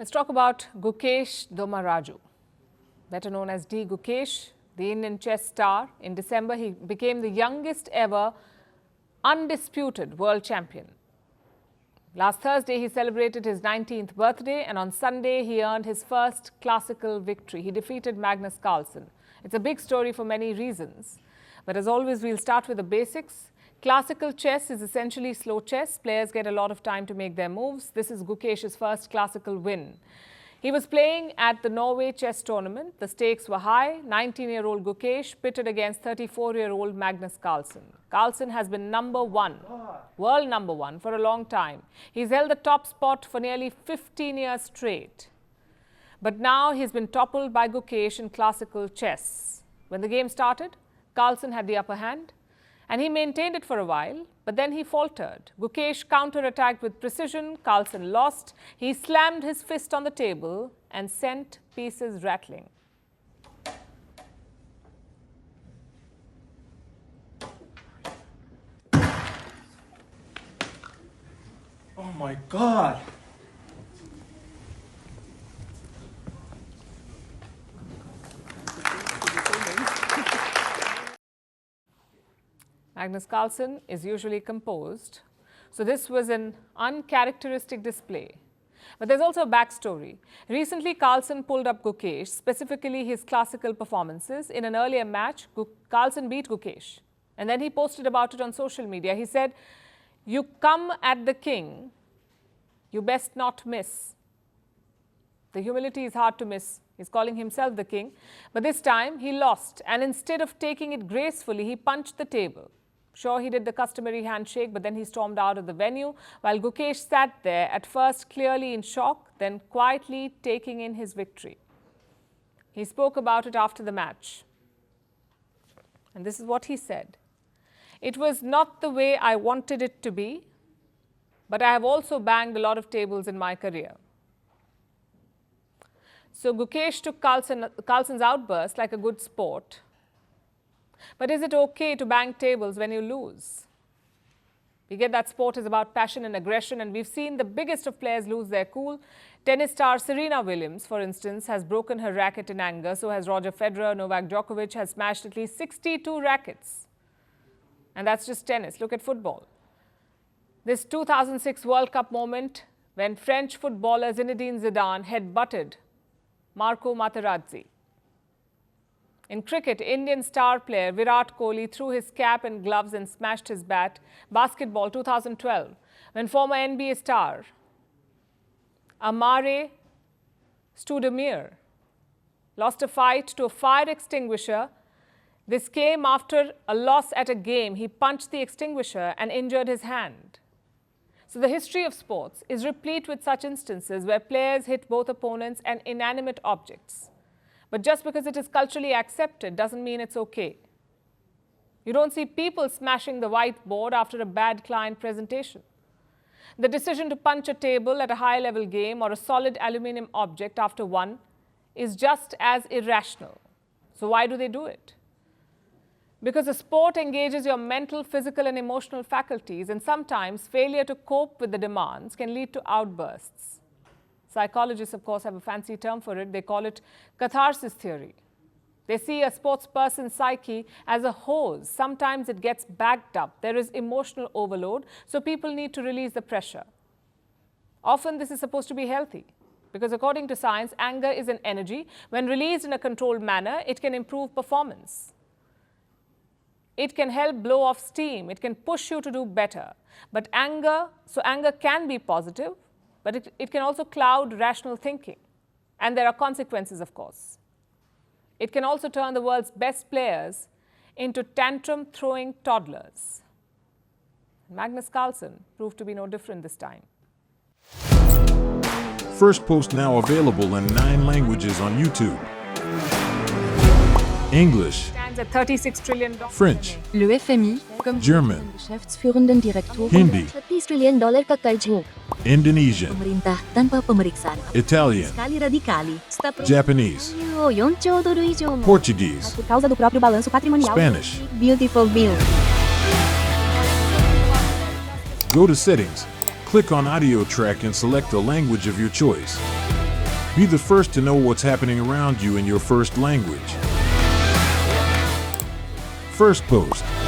Let's talk about Gukesh Dommaraju, better known as D Gukesh, the Indian chess star. In December, he became the youngest ever undisputed world champion. Last Thursday, he celebrated his 19th birthday, and on Sunday, he earned his first classical victory. He defeated Magnus Carlsen. It's a big story for many reasons. But as always, we'll start with the basics. Classical chess is essentially slow chess. Players get a lot of time to make their moves. This is Gukesh's first classical win. He was playing at the Norway Chess tournament. The stakes were high. 19-year-old Gukesh pitted against 34-year-old Magnus Carlsen. Carlsen has been world number one for a long time. He's held the top spot for nearly 15 years straight. But now he's been toppled by Gukesh in classical chess. When the game started, Carlsen had the upper hand, and he maintained it for a while, but then he faltered. Gukesh counter-attacked with precision. Carlsen lost. He slammed his fist on the table and sent pieces rattling. Oh my God! Magnus Carlsen is usually composed, so this was an uncharacteristic display. But there's also a backstory. Recently, Carlsen pulled up Gukesh, specifically his classical performances. In an earlier match, Carlsen beat Gukesh, and then he posted about it on social media. He said, "You come at the king, you best not miss." The humility is hard to miss. He's calling himself the king, but this time he lost, and instead of taking it gracefully, he punched the table. Sure, he did the customary handshake, but then he stormed out of the venue, while Gukesh sat there, at first clearly in shock, then quietly taking in his victory. He spoke about it after the match, and this is what he said. "It was not the way I wanted it to be, but I have also banged a lot of tables in my career." So Gukesh took Carlsen's outburst like a good sport. But is it okay to bang tables when you lose? We get that sport is about passion and aggression, and we've seen the biggest of players lose their cool. Tennis star Serena Williams, for instance, has broken her racket in anger. So has Roger Federer. Novak Djokovic has smashed at least 62 rackets. And that's just tennis. Look at football. This 2006 World Cup moment when French footballer Zinedine Zidane head-butted Marco Materazzi. In cricket, Indian star player Virat Kohli threw his cap and gloves and smashed his bat. Basketball, 2012, when former NBA star Amare Stoudemire lost a fight to a fire extinguisher. This came after a loss at a game. He punched the extinguisher and injured his hand. So the history of sports is replete with such instances where players hit both opponents and inanimate objects. But just because it is culturally accepted doesn't mean it's okay. You don't see people smashing the whiteboard after a bad client presentation. The decision to punch a table at a high-level game or a solid aluminum object after one is just as irrational. So why do they do it? Because the sport engages your mental, physical, and emotional faculties, and sometimes failure to cope with the demands can lead to outbursts. Psychologists, of course, have a fancy term for it. They call it catharsis theory. They see a sports person's psyche as a hose. Sometimes it gets backed up. There is emotional overload, so people need to release the pressure. Often this is supposed to be healthy, because according to science, anger is an energy. When released in a controlled manner, it can improve performance. It can help blow off steam. It can push you to do better. But anger can be positive, but it can also cloud rational thinking. And there are consequences, of course. It can also turn the world's best players into tantrum-throwing toddlers. Magnus Carlsen proved to be no different this time. Firstpost now available in 9 languages on YouTube. English, Stands at $36 trillion. French, Le FMI, comme German, Geschäftsführenden Direktor Hindi, $30 trillion ka kaijmo. Indonesian, Pemerintah tanpa pemeriksaan. Italian, Sekali radikali. Japanese, $4 idioma. Portuguese, Por causa do próprio balanço patrimonial. Spanish. Beautiful bill. Go to Settings, click on Audio Track and select the language of your choice. Be the first to know what's happening around you in your first language. Firstpost.